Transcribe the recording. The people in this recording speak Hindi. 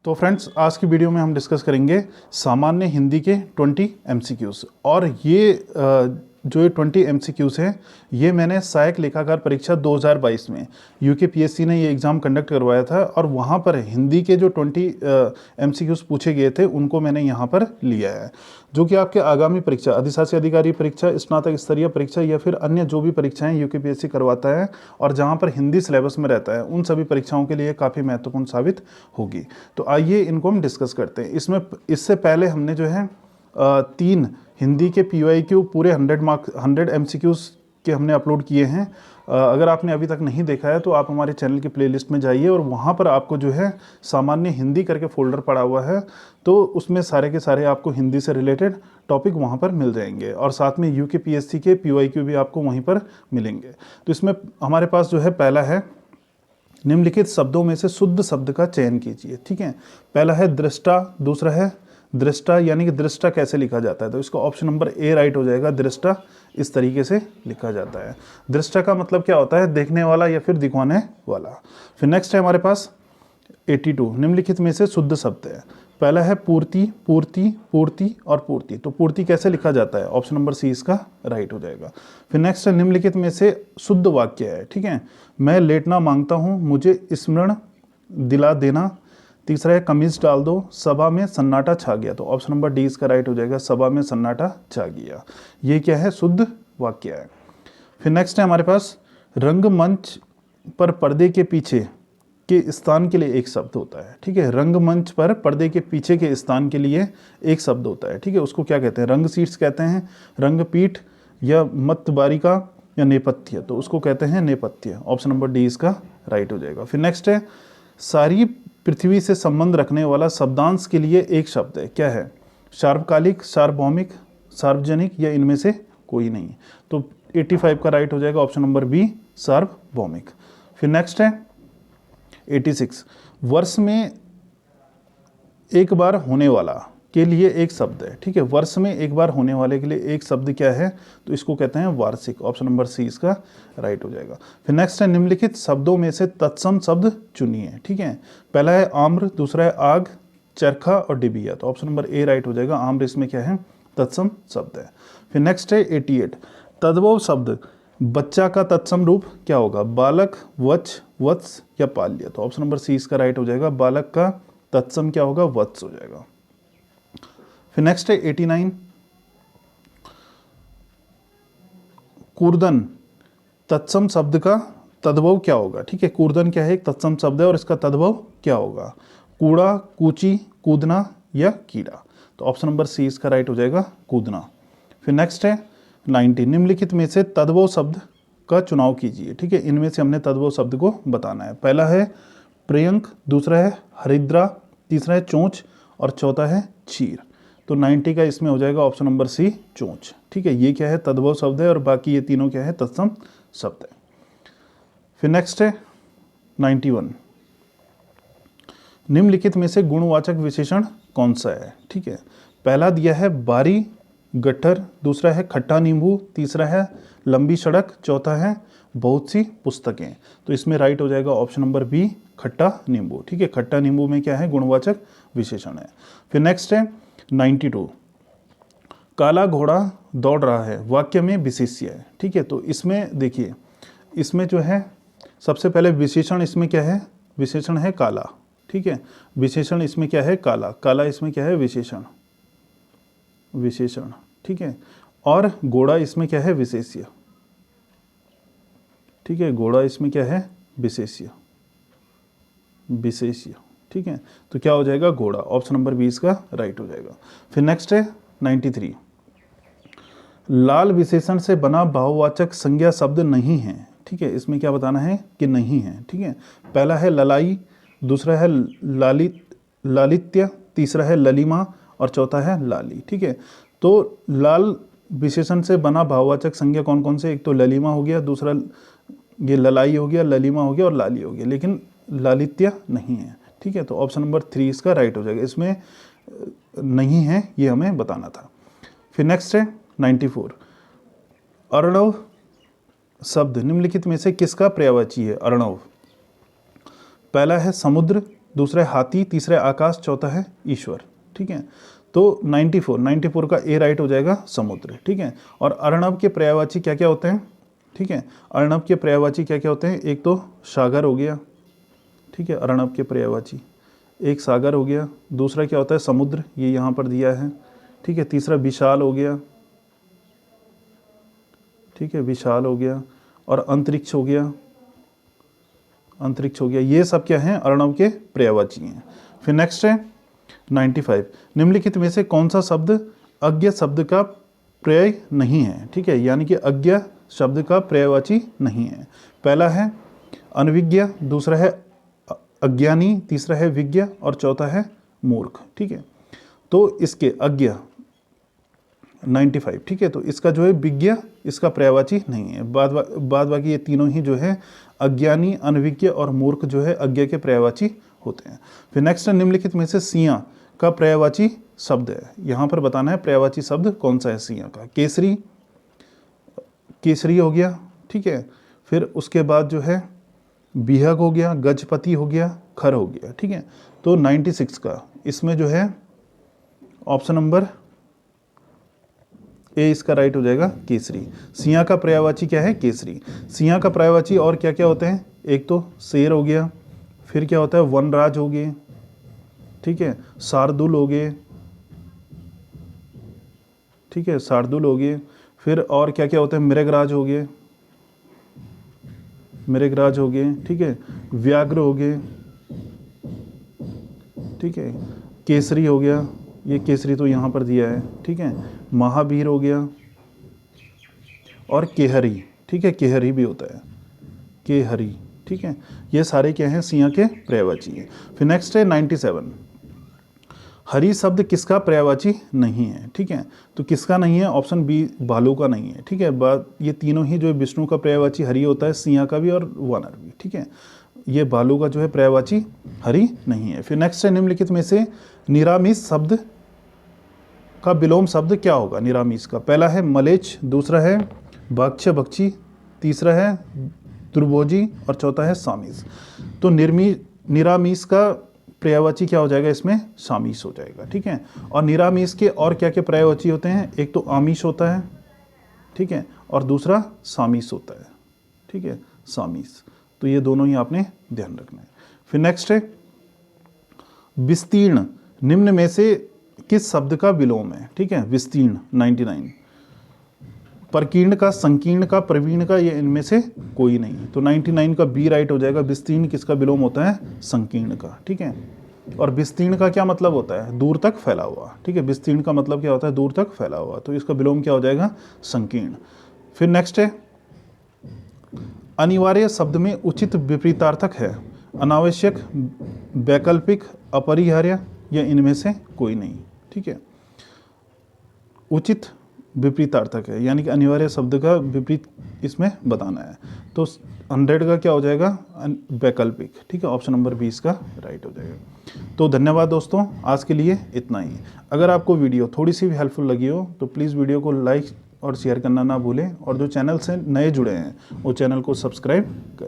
तो फ्रेंड्स, आज की वीडियो में हम डिस्कस करेंगे सामान्य हिंदी के 20 एमसीक्यूज। और ये जो ये 20 एमसीक्यूज हैं, ये मैंने सहायक लेखाकार परीक्षा 2022 में यूके पीएससी ने ये एग्ज़ाम कंडक्ट करवाया था, और वहाँ पर हिंदी के जो 20 एमसीक्यूज पूछे गए थे उनको मैंने यहाँ पर लिया है, जो कि आपके आगामी परीक्षा, अधिशासी अधिकारी परीक्षा, स्नातक स्तरीय परीक्षा या फिर अन्य जो भी परीक्षाएं यूके पीएससी करवाता है और जहाँ पर हिंदी सिलेबस में रहता है, उन सभी परीक्षाओं के लिए काफ़ी महत्वपूर्ण साबित होगी। तो आइए इनको हम डिस्कस करते हैं। इससे पहले हमने जो है 3 हिंदी के PYQ पूरे 100 MCQs के हमने अपलोड किए हैं। अगर आपने अभी तक नहीं देखा है तो आप हमारे चैनल की प्लेलिस्ट में जाइए, और वहाँ पर आपको जो है सामान्य हिंदी करके फोल्डर पड़ा हुआ है, तो उसमें सारे के सारे आपको हिंदी से रिलेटेड टॉपिक वहाँ पर मिल जाएंगे, और साथ में यूके पीएससी के PYQ भी आपको वहीं पर मिलेंगे। तो इसमें हमारे पास जो है पहला है, निम्नलिखित शब्दों में से शुद्ध शब्द का चयन कीजिए। ठीक है, पहला है दृष्टा, दूसरा है दृष्टा, यानी कि दृष्टा कैसे लिखा जाता है, तो इसका ऑप्शन नंबर ए राइट हो जाएगा। दृष्टा इस तरीके से लिखा जाता है। दृष्टा का मतलब क्या होता है? देखने वाला या फिर दिखाने वाला। फिर नेक्स्ट है हमारे पास 82, निम्नलिखित में से शुद्ध शब्द है। पहला है पूर्ति, पूर्ति, पूर्ति और पूर्ति। तो पूर्ति कैसे लिखा जाता है? ऑप्शन नंबर सी इसका राइट हो जाएगा। फिर नेक्स्ट है, निम्नलिखित में से शुद्ध वाक्य है। ठीक है, मैं लेटना मांगता हूँ, मुझे स्मरण दिला देना। तीसरा है, कमीज डाल दो, सभा में सन्नाटा छा गया। तो ऑप्शन नंबर डी इसका राइट हो जाएगा, सभा में सन्नाटा छा गया। ये क्या है? शुद्ध वाक्य है। फिर नेक्स्ट है हमारे पास, रंगमंच पर पर्दे के पीछे के स्थान के लिए एक शब्द होता है। ठीक है, रंगमंच पर पर्दे के पीछे के स्थान के लिए एक शब्द होता है। ठीक है, उसको क्या कहते हैं? रंग सीट्स कहते हैं, रंगपीठ या मतबारिका या नेपथ्य। तो उसको कहते हैं नेपथ्य। ऑप्शन नंबर डी इसका राइट हो जाएगा। फिर नेक्स्ट है, सारी पृथ्वी से संबंध रखने वाला शब्दांश के लिए एक शब्द है। क्या है? सार्वकालिक, सार्वभौमिक, सार्वजनिक या इनमें से कोई नहीं। तो 85 का राइट हो जाएगा, ऑप्शन नंबर बी सार्वभौमिक। फिर नेक्स्ट है 86, वर्ष में एक बार होने वाला के लिए एक शब्द है। ठीक है, वर्ष में एक बार होने वाले के लिए एक शब्द क्या है? तो इसको कहते हैं वार्षिक। ऑप्शन नंबर सी इसका राइट हो जाएगा। फिर नेक्स्ट है, निम्नलिखित शब्दों में से तत्सम शब्द चुनिए। ठीक है, पहला है आम्र, दूसरा है आग, चरखा और डिबिया। तो ऑप्शन नंबर ए राइट हो जाएगा, आम्र इसमें क्या है? तत्सम शब्द है। फिर नेक्स्ट है 88, तद्भव शब्द बच्चा का तत्सम रूप क्या होगा? बालक, वत्स, वत्स या पाल्य। तो ऑप्शन नंबर सी इसका राइट हो जाएगा, बालक का तत्सम क्या होगा? वत्स हो जाएगा। फिर नेक्स्ट है 89, कूर्दन तत्सम शब्द का तद्भव क्या होगा? ठीक है, कूर्दन क्या है? एक तत्सम शब्द है, और इसका तद्भव क्या होगा? कूड़ा, कूची, कूदना या कीड़ा। तो ऑप्शन नंबर सी इसका राइट हो जाएगा, कूदना। फिर नेक्स्ट है 90, निम्नलिखित में से तद्भव शब्द का चुनाव कीजिए। ठीक है, इनमें से हमने तद्भव शब्द को बताना है। पहला है प्रियंक, दूसरा है हरिद्रा, तीसरा है चोंच और चौथा है चीर। तो 90 का इसमें हो जाएगा ऑप्शन नंबर सी चोंच। ठीक है, ये क्या है? तद्भव शब्द है, और बाकी ये तीनों क्या है? तत्सम शब्द है। फिर नेक्स्ट है 91, निम्नलिखित में से गुणवाचक विशेषण कौन सा है? ठीक है, पहला दिया है बारी गट्ठर, दूसरा है खट्टा नींबू, तीसरा है लंबी सड़क, चौथा है बहुत सी पुस्तकें। तो इसमें राइट हो जाएगा ऑप्शन नंबर बी खट्टा नींबू। ठीक है, खट्टा नींबू में क्या है? गुणवाचक विशेषण है। फिर नेक्स्ट है 92, काला घोड़ा दौड़ रहा है, वाक्य में विशेष्य है। ठीक है, तो इसमें देखिए, इसमें जो है सबसे पहले विशेषण इसमें क्या है? विशेषण है काला। ठीक है, विशेषण इसमें क्या है? काला। काला इसमें क्या है? विशेषण, विशेषण। ठीक है, और घोड़ा इसमें क्या है? विशेष्य। ठीक है, घोड़ा इसमें क्या है? विशेष्य, विशेष्य। ठीक है, तो क्या हो जाएगा? घोड़ा। ऑप्शन नंबर 20 का राइट हो जाएगा। फिर नेक्स्ट है 93, लाल विशेषण से बना बहुवाचक संज्ञा शब्द नहीं है। ठीक है, इसमें क्या बताना है? कि नहीं है। ठीक है, पहला है ललाई, दूसरा है लालित्य, तीसरा है ललिमा और चौथा है लाली। ठीक है, तो लाल विशेषण से बना भाववाचक संज्ञा कौन कौन से? एक तो ललिमा हो गया, दूसरा ये ललाई हो गया, ललिमा हो गया और लाली हो गया, लेकिन लालित्य नहीं है। ठीक है, तो ऑप्शन नंबर 3 इसका राइट हो जाएगा। इसमें नहीं है, ये हमें बताना था। फिर नेक्स्ट है 94, अर्णव शब्द निम्नलिखित में से किसका पर्यायवाची है? अर्णव, पहला है समुद्र, दूसरा है हाथी, तीसरा है आकाश, चौथा है ईश्वर। ठीक है, तो 94 का ए राइट हो जाएगा समुद्र। ठीक है, और अर्णव के पर्यायवाची क्या क्या होते हैं? ठीक है, अर्णव के पर्यायवाची क्या क्या होते हैं? एक तो सागर हो गया, ठीक है, अर्णव के पर्यायवाची एक सागर हो गया। दूसरा क्या होता है? समुद्र, ये यहाँ पर दिया है। ठीक है, तीसरा विशाल हो गया, ठीक है, विशाल हो गया, और अंतरिक्ष हो गया, अंतरिक्ष हो गया। ये सब क्या हैं? अर्णव के पर्यायवाची हैं। फिर नेक्स्ट है 95, निम्नलिखित में से कौन सा शब्द अज्ञ शब्द का पर्याय नहीं है? ठीक है, यानी कि अज्ञ शब्द का पर्यायवाची नहीं है। पहला है अनविज्ञ, दूसरा है अज्ञानी, तीसरा है विज्ञ, और चौथा है मूर्ख। ठीक है, तो इसके अज्ञ 95, ठीक है, तो इसका जो है विज्ञ इसका पर्यायवाची नहीं है। बाद बाकी ये तीनों ही जो है अज्ञानी, अनविज्ञ और मूर्ख जो है अज्ञ के पर्यायवाची होते हैं। फिर नेक्स्ट है निम्नलिखित में से सिया का पर्यायवाची शब्द है। यहाँ पर बताना है पर्यायवाची शब्द कौन सा है सिया का। केसरी, केसरी हो गया, ठीक है, फिर उसके बाद जो है बिहग हो गया, गजपति हो गया, खर हो गया। ठीक है, तो 96 का इसमें जो है ऑप्शन नंबर ए इसका राइट हो जाएगा केसरी। सिया का पर्यायवाची क्या है? केसरी। सिया का पर्यायवाची और क्या क्या होते हैं? एक तो शेर हो गया, फिर क्या होता है? वनराज हो गए, ठीक है, शार्दुल हो गए, ठीक है, शार्दुल हो गए, फिर और क्या क्या होता है? मृगराज हो गए, मृगराज हो गए, ठीक है, व्याघ्र हो गए, ठीक है, केसरी हो गया, ये केसरी तो यहाँ पर दिया है, ठीक है, महावीर हो गया, और केहरी, ठीक है, केहरी भी होता है, केहरी। ठीक है, ये सारे क्या हैं? सिया के पर्यायवाची हैं। फिर नेक्स्ट है 97, हरि शब्द किसका पर्यायवाची नहीं है? ठीक है, तो किसका नहीं है? ऑप्शन बी भालू का नहीं है। ठीक है, ये तीनों ही जो है विष्णु का पर्यायवाची हरि होता है, सिया का भी और वानर भी। ठीक है, ये भालू का जो है पर्यायवाची हरि नहीं है। फिर नेक्स्ट है निम्नलिखित में से निरामिष शब्द का विलोम शब्द क्या होगा? निरामिष का पहला है मलेच्छ, दूसरा है भक्ष्य भक्षी, तीसरा है दुर्भोजी, और चौथा है सामीस। तो निरामिष का पर्यायवाची क्या हो जाएगा? इसमें सामीस हो जाएगा। ठीक है, और निरामिष के और क्या क्या पर्यायवाची होते हैं? एक तो आमिष होता है, ठीक है, और दूसरा सामीस होता है। ठीक है, सामीस, तो ये दोनों ही आपने ध्यान रखना है। फिर नेक्स्ट है विस्तीर्ण, निम्न में से किस शब्द का विलोम है? ठीक है, विस्तीर्ण 99, प्रकीर्ण का, संकीर्ण का, प्रवीण का, ये इनमें से कोई नहीं। तो 99 का बी राइट हो जाएगा। विस्तीर्ण किसका विलोम होता है? संकीर्ण का। ठीक है, और विस्तीर्ण का क्या मतलब होता है? दूर तक फैला हुआ। ठीक है, विस्तीर्ण का मतलब क्या होता है? दूर तक फैला हुआ, तो इसका विलोम क्या हो जाएगा? संकीर्ण। फिर नेक्स्ट है अनिवार्य शब्द में उचित विपरीतार्थक है, अनावश्यक, वैकल्पिक, अपरिहार्य, या इनमें से कोई नहीं। ठीक है, उचित विपरीतार्थक है, यानी कि अनिवार्य शब्द का विपरीत इसमें बताना है। तो 100 का क्या हो जाएगा? वैकल्पिक। ठीक है, ऑप्शन नंबर 20 का राइट हो जाएगा। तो धन्यवाद दोस्तों, आज के लिए इतना ही। अगर आपको वीडियो थोड़ी सी भी हेल्पफुल लगी हो तो प्लीज़ वीडियो को लाइक और शेयर करना ना भूलें, और जो चैनल से नए जुड़े हैं वो चैनल को सब्सक्राइब करें।